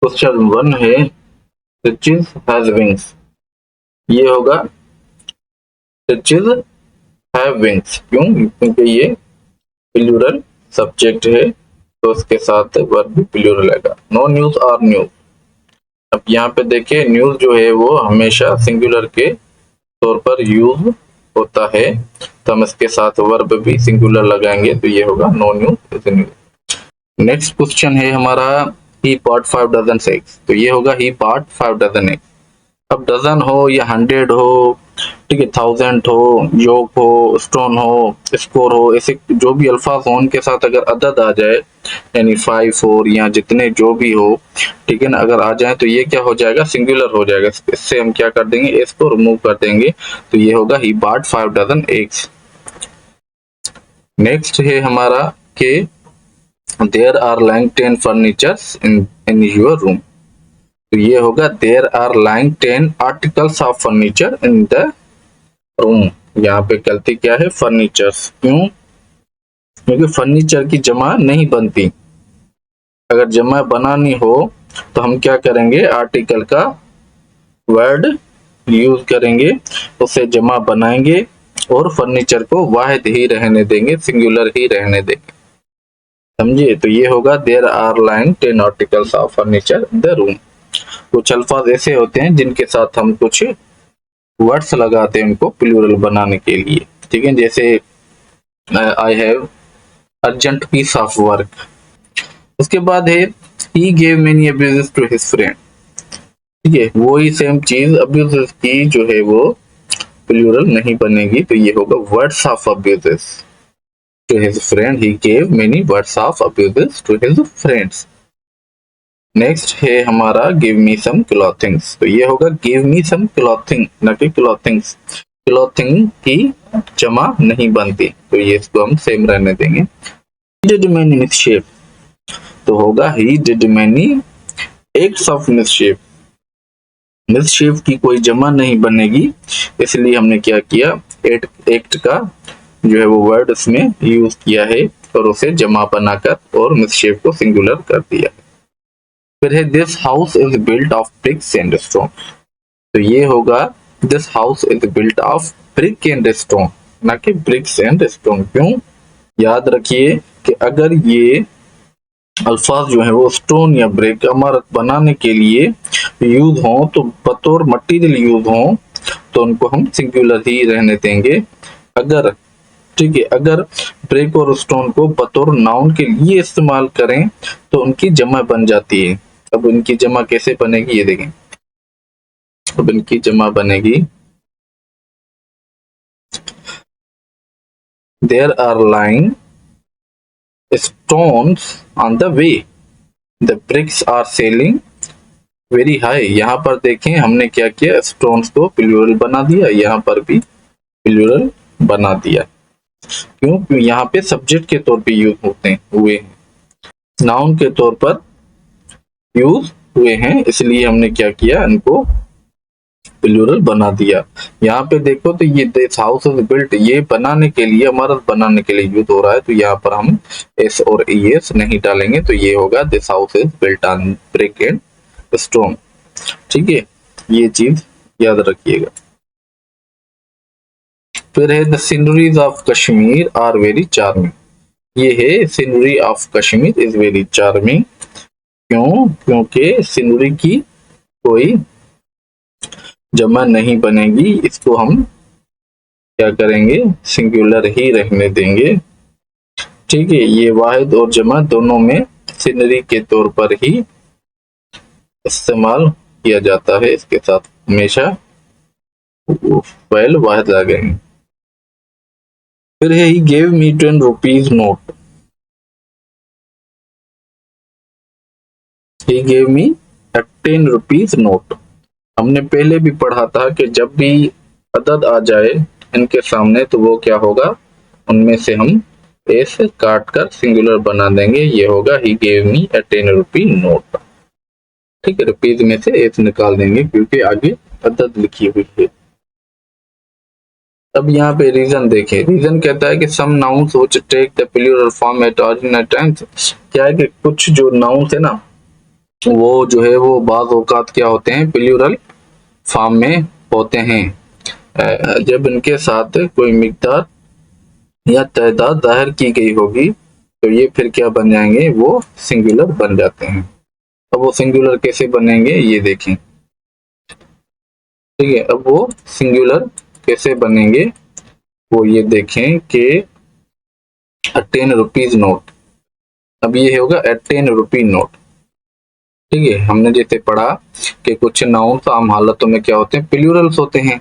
Question 1 है riches has wings, ये होगा riches have wings। क्यों? क्योंकि ये प्लूरल सब्जेक्ट है तो उसके साथ वर्ब भी प्लूरल आएगा। No news are news. अब यहाँ पे देखिए न्यूज जो है वो हमेशा सिंगुलर के तौर पर यूज होता है, तो हम इसके साथ वर्ब भी सिंगुलर लगाएंगे तो ये होगा no news is news. Next question है हमारा ही बॉट 5 डजन एग्स, तो ये होगा ही बॉट 5 डजन एग्स। अब डजन हो या 100 हो, ठीक है, 1000 हो, योग हो, स्टोन हो, स्कोर हो, ऐसे जो भी अल्फाज हो उनके साथ अगर अदद आ जाए यानी 5 4 या जितने जो भी हो, ठीक है ना, अगर आ जाए तो ये क्या हो जाएगा, सिंगुलर हो जाएगा। इससे हम क्या कर देंगे, इसको रिमूव कर देंगे तो ये होगा he bought 5 dozen eggs. Next है हमारा के there are lying 10 furnitures in your room, तो ये होगा there are lying 10 articles of furniture in the room. यहाँ पे गलती क्या है, फर्नीचर्स। क्यों? क्योंकि फर्नीचर की जमा नहीं बनती। अगर जमा बनानी हो तो हम क्या करेंगे, आर्टिकल का वर्ड यूज करेंगे, उसे जमा बनाएंगे और फर्नीचर को वाहिद ही रहने देंगे, सिंगुलर ही रहने देंगे। समझिए? तो ये होगा there are lying 10 articles of furniture in the room. कुछ अल्फाज ऐसे होते हैं जिनके साथ हम कुछ वर्ड्स लगाते हैं उनको प्लूरल बनाने के लिए, ठीक है, जैसे I have urgent piece of work. उसके बाद है he gave many abuses to his friend, ठीक है, वही सेम चीज अब्यूजेस की जो है वो प्लूरल नहीं बनेगी, तो ये होगा words of abuses to his friend, he gave many words of abuses to his friends. Next है हमारा गिव मी सम क्लॉथिंग्स, तो ये होगा गिव मी सम क्लॉथिंग, न कि क्लॉथिंग्स। क्लॉथिंग की जमा नहीं बनती तो ये इसको हम सेम रहने देंगे। डिड मैनी मिसशेप, तो होगा he did many acts of mischief. Mischief की कोई जमा नहीं बनेगी, इसलिए हमने क्या किया, एक्ट का जो है वो वर्ड इसमें यूज किया है और उसे जमा बनाकर और मिसशेप को सिंगुलर कर दिया। फिर है this house is built of BRICS and stone, तो ये होगा this house is built of brick and stone, ना कि ब्रिक्स एंड स्टोन। क्यों? याद रखिए कि अगर ये अल्फाज जो है वो स्टोन या ब्रिक इमारत बनाने के लिए यूज हो तो बतौर मटेरियल यूज हो तो उनको हम सिंगुलर ही रहने देंगे। अगर, ठीक है, अगर ब्रिक और स्टोन को बतौर नाउन के लिए इस्तेमाल करें तो उनकी जमा बन जाती है। अब इनकी जमा कैसे बनेगी ये देखें। अब इनकी जमा बनेगी there are lying stones on the way, the bricks are selling very high. यहाँ पर देखें हमने क्या किया, स्टोन्स को प्लूरल बना दिया, यहाँ पर भी प्लूरल बना दिया। क्यों? यहाँ पे सब्जेक्ट के तौर पे यूज होते हुए हैं, नाउन के तौर पर यूज हुए हैं, इसलिए हमने क्या किया, इनको प्लूरल बना दिया। यहाँ पे देखो तो ये दिस हाउस इज बिल्ट, ये बनाने के लिए, इमारत बनाने के लिए यूज हो रहा है, तो यहाँ पर हम एस और एस नहीं डालेंगे, तो ये होगा this house is built on brick and stone. ठीक है, ये चीज याद रखिएगा। फिर है the sceneries of Kashmir are very charming, ये है scenery of Kashmir is very charming. क्यों? क्योंकि सीनरी की कोई जमा नहीं बनेगी, इसको हम क्या करेंगे, सिंगुलर ही रहने देंगे। ठीक है, ये वाहिद और जमा दोनों में सीनरी के तौर पर ही इस्तेमाल किया जाता है, इसके साथ हमेशा फाइल वाहिद लगेंगे। फिर है he gave me 10 rupees note, he gave me 10 rupees note. हमने पहले भी पढ़ा था कि जब भी अदद आ जाए इनके सामने तो वो क्या होगा, उनमें से हम एस काट कर सिंगुलर बना देंगे, ये होगा he gave me 10 rupee note. ठीक है, रुपीज में से एस निकाल देंगे क्योंकि आगे अदद लिखी हुई है। अब यहाँ पे रीजन देखें, रीजन कहता है कि some nouns which take the plural form at ordinary times, क्या है कि कुछ जो नाउन्स है ना वो जो है वो बाज़ औक़ात क्या होते हैं, प्लूरल फॉर्म में होते हैं। जब इनके साथ कोई मिक़दार या तादाद ज़ाहिर की गई होगी तो ये फिर क्या बन जाएंगे, वो सिंगुलर बन जाते हैं। अब वो सिंगुलर कैसे बनेंगे ये देखें, ठीक है। अब वो सिंगुलर कैसे बनेंगे वो ये देखें कि 10 रुपीज नोट। अब ये होगा 10 रुपी नोट, ठीक है। हमने जैसे पढ़ा कि कुछ नाउन्स आम हालतों में क्या होते हैं, प्लूरल्स होते हैं,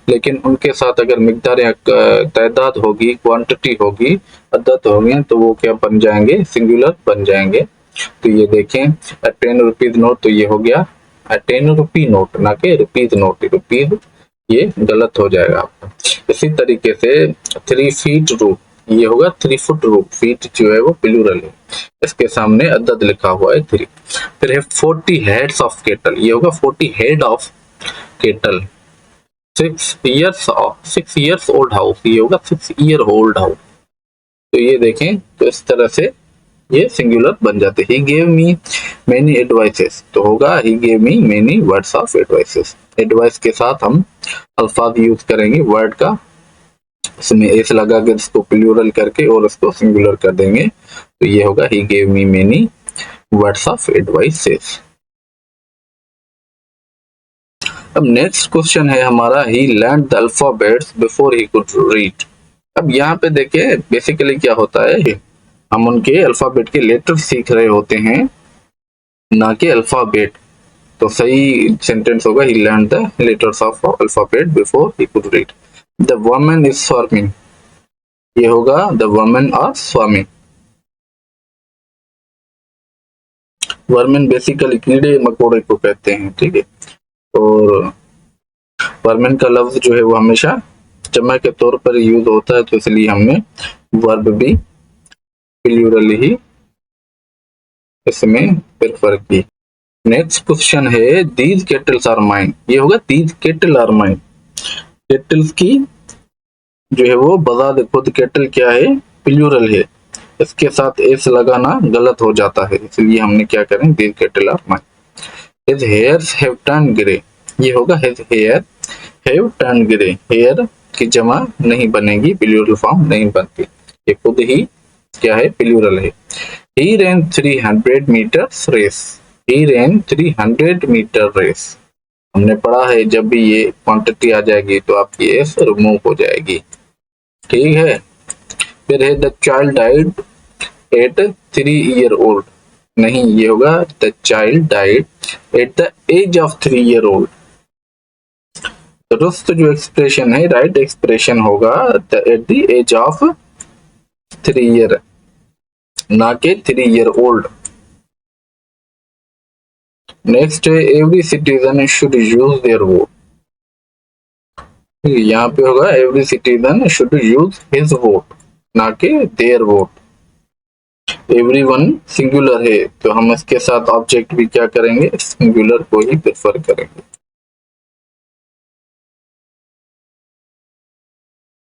लेकिन उनके साथ अगर मिकदार या तादाद होगी, क्वांटिटी होगी, अदद होंगे तो वो क्या बन जाएंगे, सिंगुलर बन जाएंगे। तो ये देखें 10 रुपीज नोट, तो ये हो गया 10 रुपी नोट, ना कि रुपीज नोट। रुपीज ये गलत हो जाएगा आपका। इसी तरीके से 3 फीट रूप, ये होगा 3 फुट रूप। फीट जो है वो प्लूरल है, इसके सामने अदद लिखा हुआ है 3। फिर है 40 हेड्स ऑफ केटल, ये होगा 40 head of kettle. 6 years old house, ये होगा 6 ईयर ओल्ड हाउस। तो ये देखें, तो इस तरह से ये सिंगुलर बन जाते। ही गेव मी मेनी एडवाइसेस, तो होगा he gave me many words of advices. Advice के साथ हम अल्फाज यूज करेंगे वर्ड का, इसमें एस लगा के इसको प्लूरल करके और इसको सिंगुलर कर देंगे। तो ये होगा he gave me many words of advices. अब नेक्स्ट क्वेश्चन है हमारा, he learned the alphabets before he could read. अब यहाँ पे देखिए बेसिकली क्या होता है, हम उनके अल्फाबेट के लेटर सीख रहे होते हैं, ना कि अल्फाबेट। तो सही सेंटेंस होगा he learned the letters of alphabet before he could read. The woman is swarming, ये होगा the woman are swarming. Vermin basically कीड़े मकोड़े को कहते हैं, ठीक है। और वर्मिन का लफ्ज जो है वो हमेशा जमा के तौर पर यूज होता है, तो इसलिए हमने वर्ब भी प्लूरल ही इसमें प्रेफर की। नेक्स्ट क्वेश्चन है, दीज केटल्स आर माइन, ये होगा these kettle are mine. Kettles की जो है वो बजाद खुद केटल क्या है, प्लूरल है, इसके साथ एस लगाना गलत हो जाता है, इसलिए हमने क्या करें, these kettle are mine. His hairs have turn grey, ये होगा his hair have turn grey. Hair की जमा नहीं बनेगी, प्लूरल फॉर्म नहीं बनती, ये खुद ही क्या है, प्लूरल है। He ran 300 meters race, he ran 300 metre race. हमने पढ़ा है जब भी ये क्वांटिटी आ जाएगी तो आपकी एस रिमूव हो जाएगी, ठीक है। फिर है the child died at 3 year old, नहीं ये होगा the child died at the age of 3 year old. दुरुस्त जो एक्सप्रेशन है, राइट एक्सप्रेशन होगा at the age of 3 year, ना के 3 ईयर ओल्ड। नेक्स्ट है every citizen should use their vote, यहाँ पे होगा every citizen should use his vote, ना के देयर वोट। एवरीवन सिंगुलर है तो हम इसके साथ ऑब्जेक्ट भी क्या करेंगे, सिंगुलर को ही प्रेफर करेंगे।